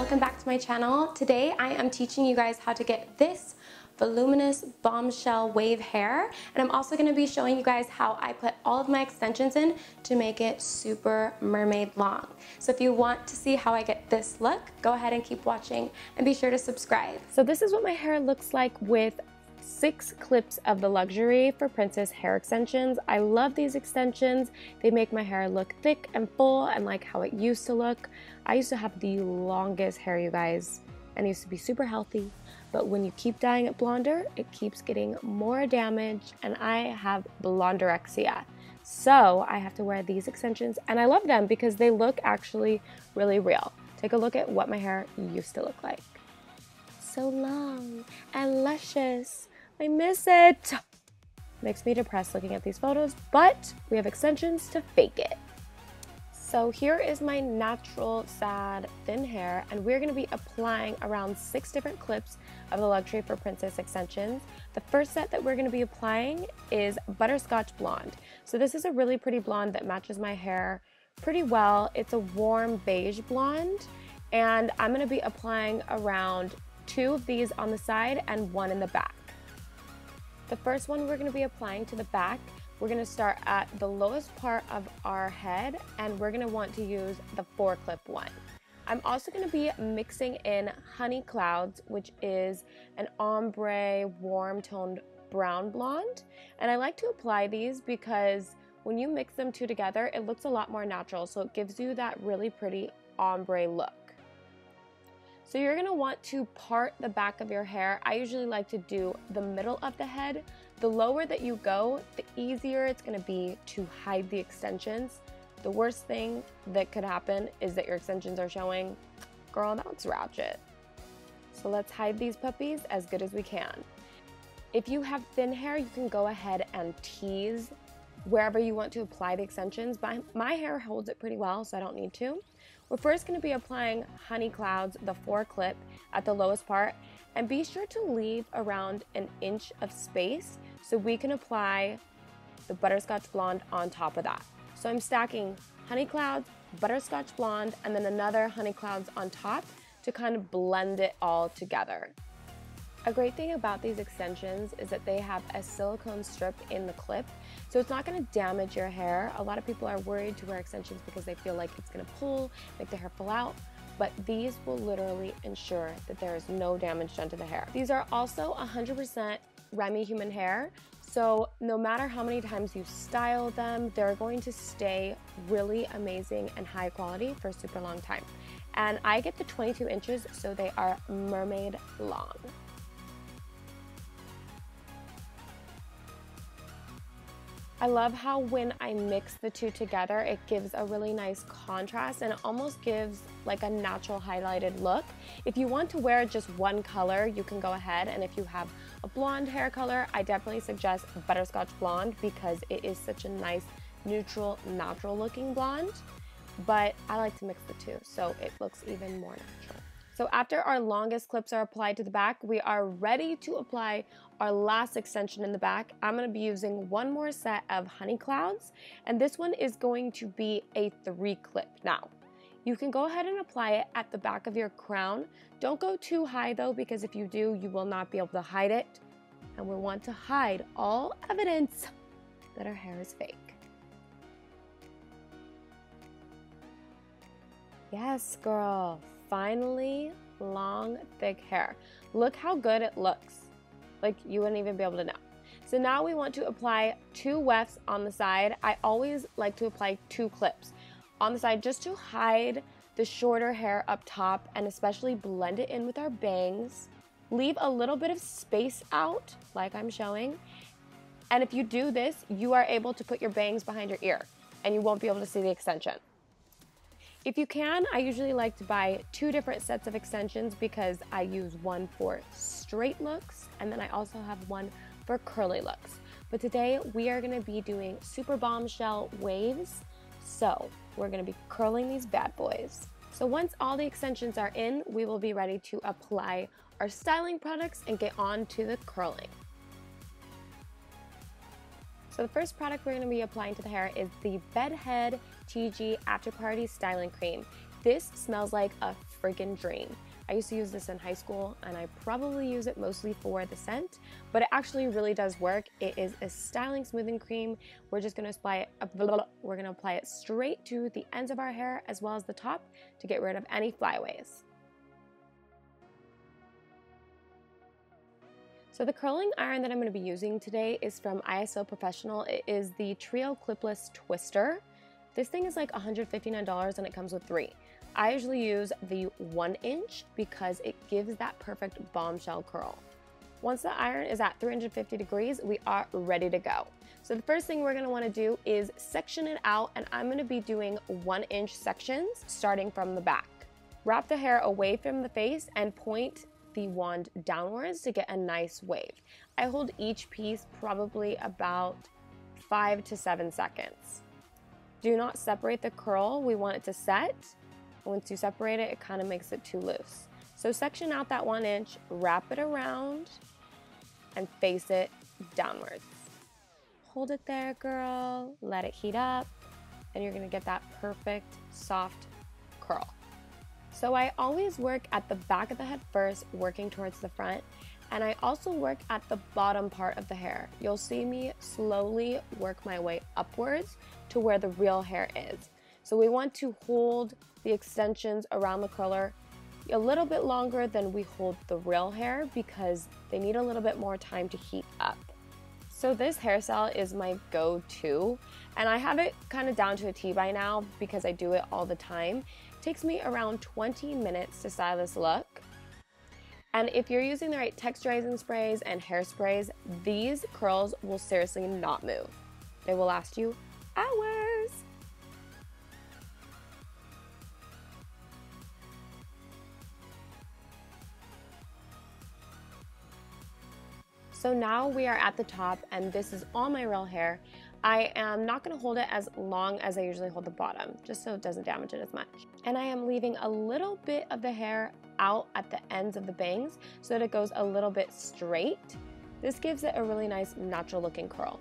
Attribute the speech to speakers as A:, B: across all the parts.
A: welcome back to my channel. Today I am teaching you guys how to get this voluminous bombshell wave hair, and I'm also going to be showing you guys how I put all of my extensions in to make it super mermaid long. So if you want to see how I get this look, go ahead and keep watching and be sure to subscribe. So this is what my hair looks like with 6 clips of the Luxury for Princess hair extensions. I love these extensions. They make my hair look thick and full and like how it used to look. I used to have the longest hair, you guys, and it used to be super healthy. But when you keep dyeing it blonder, it keeps getting more damage, and I have blonderexia. So I have to wear these extensions, and I love them because they look actually really real. Take a look at what my hair used to look like. So long and luscious. I miss it. Makes me depressed looking at these photos, but we have extensions to fake it. So here is my natural, sad, thin hair, and we're going to be applying around 6 different clips of the Luxury for Princess extensions. The first set that we're going to be applying is Butterscotch Blonde. So this is a really pretty blonde that matches my hair pretty well. It's a warm beige blonde, and I'm going to be applying around 2 of these on the side and 1 in the back. The first one we're going to be applying to the back. We're going to start at the lowest part of our head, and we're going to want to use the 4-clip one. I'm also going to be mixing in Honey Clouds, which is an ombre warm toned brown blonde. And I like to apply these because when you mix them 2 together, it looks a lot more natural. So it gives you that really pretty ombre look. So you're going to want to part the back of your hair. I usually like to do the middle of the head. The lower that you go, the easier it's going to be to hide the extensions. The worst thing that could happen is that your extensions are showing. Girl, that looks ratchet. So let's hide these puppies as good as we can. If you have thin hair, you can go ahead and tease wherever you want to apply the extensions. But my hair holds it pretty well, so I don't need to. We're first going to be applying Honey Clouds, the 4-clip, at the lowest part, and be sure to leave around an inch of space so we can apply the Butterscotch Blonde on top of that. So I'm stacking Honey Clouds, Butterscotch Blonde, and then another Honey Clouds on top to kind of blend it all together. A great thing about these extensions is that they have a silicone strip in the clip, so it's not going to damage your hair. A lot of people are worried to wear extensions because they feel like it's going to pull, make the hair fall out, but these will literally ensure that there is no damage done to the hair. These are also 100% Remy human hair, so no matter how many times you style them, they're going to stay really amazing and high quality for a super long time. And I get the 22 inches, so they are mermaid long. I love how when I mix the 2 together, it gives a really nice contrast and it almost gives like a natural highlighted look. If you want to wear just one color, you can go ahead, and if you have a blonde hair color, I definitely suggest Butterscotch Blonde because it is such a nice, neutral, natural looking blonde. But I like to mix the 2, so it looks even more natural. So after our longest clips are applied to the back, we are ready to apply our last extension in the back. I'm going to be using 1 more set of Honey Clouds, and this one is going to be a 3-clip. Now, you can go ahead and apply it at the back of your crown. Don't go too high though, because if you do, you will not be able to hide it. And we want to hide all evidence that our hair is fake. Yes, girl. Finally, long, thick hair. Look how good it looks. Like you wouldn't even be able to know. So now we want to apply 2 wefts on the side. I always like to apply 2 clips on the side just to hide the shorter hair up top and especially blend it in with our bangs. Leave a little bit of space out like I'm showing. And if you do this, you are able to put your bangs behind your ear and you won't be able to see the extension. If you can, I usually like to buy 2 different sets of extensions because I use one for straight looks and then I also have one for curly looks. But today we are going to be doing super bombshell waves, so we're going to be curling these bad boys. So once all the extensions are in, we will be ready to apply our styling products and get on to the curling. So the first product we're going to be applying to the hair is the Bedhead TIGI After Party Styling Cream.
B: This smells like a freaking dream. I used to use this in high school, and I probably use it mostly for the scent, but it actually really does work. It is a styling smoothing cream. We're just gonna apply it straight to the ends of our hair as well as the top to get rid of any flyaways. So the curling iron that I'm going to be using today is from ISO Professional. It is the Trio Clipless Twister. This thing is like $159 and it comes with 3. I usually use the 1 inch because it gives that perfect bombshell curl. Once the iron is at 350 degrees, we are ready to go. So the first thing we're going to want to do is section it out, and I'm going to be doing 1 inch sections starting from the back. Wrap the hair away from the face and point the wand downwards to get a nice wave. I hold each piece probably about 5 to 7 seconds. Do not separate the curl. We want it to set. Once you separate it, it kind of makes it too loose. So section out that 1 inch, wrap it around, and face it downwards. Hold it there, girl. Let it heat up, and you're gonna get that perfect, soft curl. So I always work at the back of the head first, working towards the front, and I also work at the bottom part of the hair. You'll see me slowly work my way upwards to where the real hair is. So we want to hold the extensions around the curler a little bit longer than we hold the real hair because they need a little bit more time to heat up. So this hairstyle is my go-to, and I have it kind of down to a T by now because I do it all the time. It takes me around 20 minutes to style this look. And if you're using the right texturizing sprays and hairsprays, these curls will seriously not move. They will last you hours. So now we are at the top, and this is all my real hair. I am not going to hold it as long as I usually hold the bottom, just so it doesn't damage it as much. And I am leaving a little bit of the hair out at the ends of the bangs so that it goes a little bit straight. This gives it a really nice natural looking curl.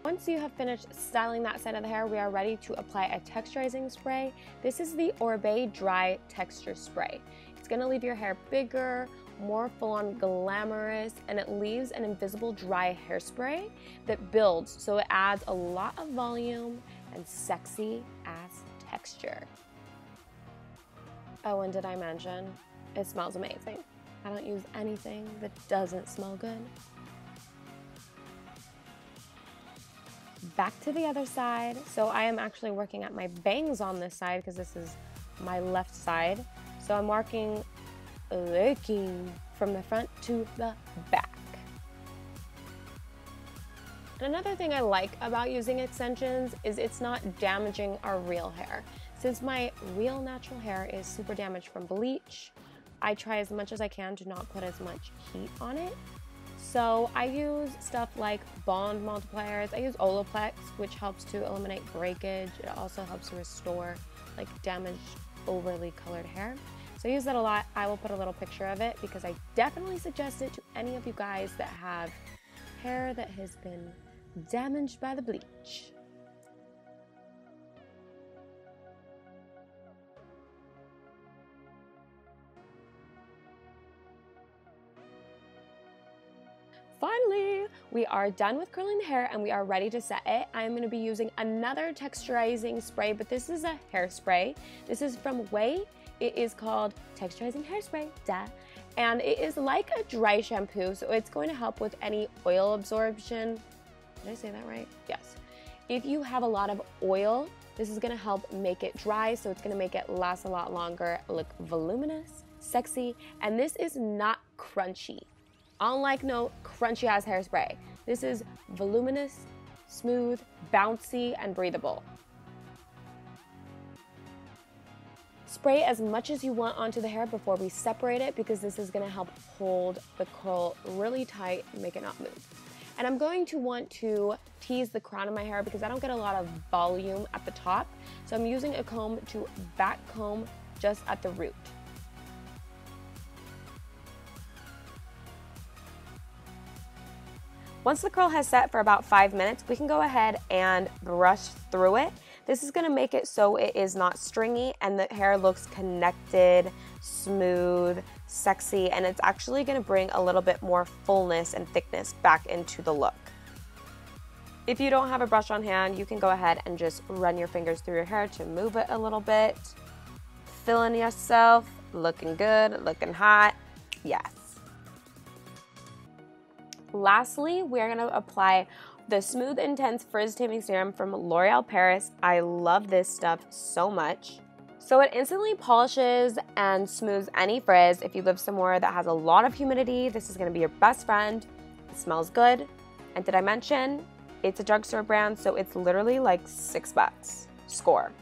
B: Once you have finished styling that side of the hair, we are ready to apply a texturizing spray. This is the ORBE Dry Texture Spray. It's going to leave your hair bigger, more full-on glamorous, and it leaves an invisible dry hairspray that builds, so it adds a lot of volume and sexy ass texture. Oh, and did I mention, it smells amazing. I don't use anything that doesn't smell good. Back to the other side. So I am actually working at my bangs on this side because this is my left side. So I'm working from the front to the back. And another thing I like about using extensions is it's not damaging our real hair. Since my real natural hair is super damaged from bleach, I try as much as I can to not put as much heat on it. So I use stuff like bond multipliers. I use Olapex, which helps to eliminate breakage. It also helps restore like damaged, overly colored hair. So I use that a lot. I will put a little picture of it because I definitely suggest it to any of you guys that have hair that has been damaged by the bleach. Finally, we are done with curling the hair and we are ready to set it. I'm going to be using another texturizing spray, but this is a hairspray. This is from OUAI. It is called Texturizing Hairspray, duh. And it is like a dry shampoo, so it's going to help with any oil absorption. Did I say that right? Yes. If you have a lot of oil, this is going to help make it dry, so it's going to make it last a lot longer, look voluminous, sexy, and this is not crunchy. I don't like no crunchy ass hairspray. This is voluminous, smooth, bouncy, and breathable. Spray as much as you want onto the hair before we separate it because this is going to help hold the curl really tight and make it not move. And I'm going to want to tease the crown of my hair because I don't get a lot of volume at the top. So I'm using a comb to back comb just at the root. Once the curl has set for about 5 minutes, we can go ahead and brush through it. This is gonna make it so it is not stringy and the hair looks connected, smooth, sexy, and it's actually gonna bring a little bit more fullness and thickness back into the look. If you don't have a brush on hand, you can go ahead and just run your fingers through your hair to move it a little bit. Feeling yourself, looking good, looking hot, yes. Lastly, we're gonna apply the Smooth Intense Frizz Taming Serum from L'Oreal Paris. I love this stuff so much. So it instantly polishes and smooths any frizz. If you live somewhere that has a lot of humidity, this is gonna be your best friend. It smells good. And did I mention, it's a drugstore brand, so it's literally like $6. Score.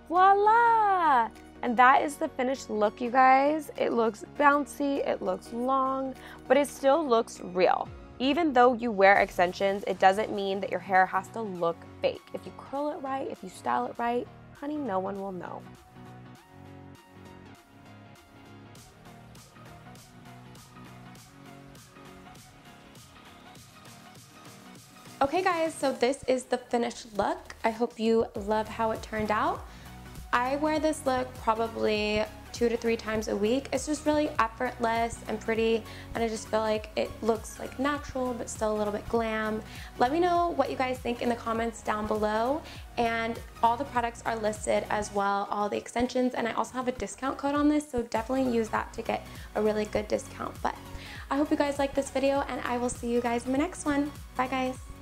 B: Voila! And that is the finished look, you guys. It looks bouncy, it looks long, but it still looks real. Even though you wear extensions, it doesn't mean that your hair has to look fake. If you curl it right, if you style it right, honey, no one will know.
A: Okay guys, so this is the finished look. I hope you love how it turned out. I wear this look probably 2 to 3 times a week. It's just really effortless and pretty, and I just feel like it looks like natural but still a little bit glam. Let me know what you guys think in the comments down below, and all the products are listed as well, all the extensions, and I also have a discount code on this, so definitely use that to get a really good discount. But I hope you guys like this video, and I will see you guys in the next one. Bye guys.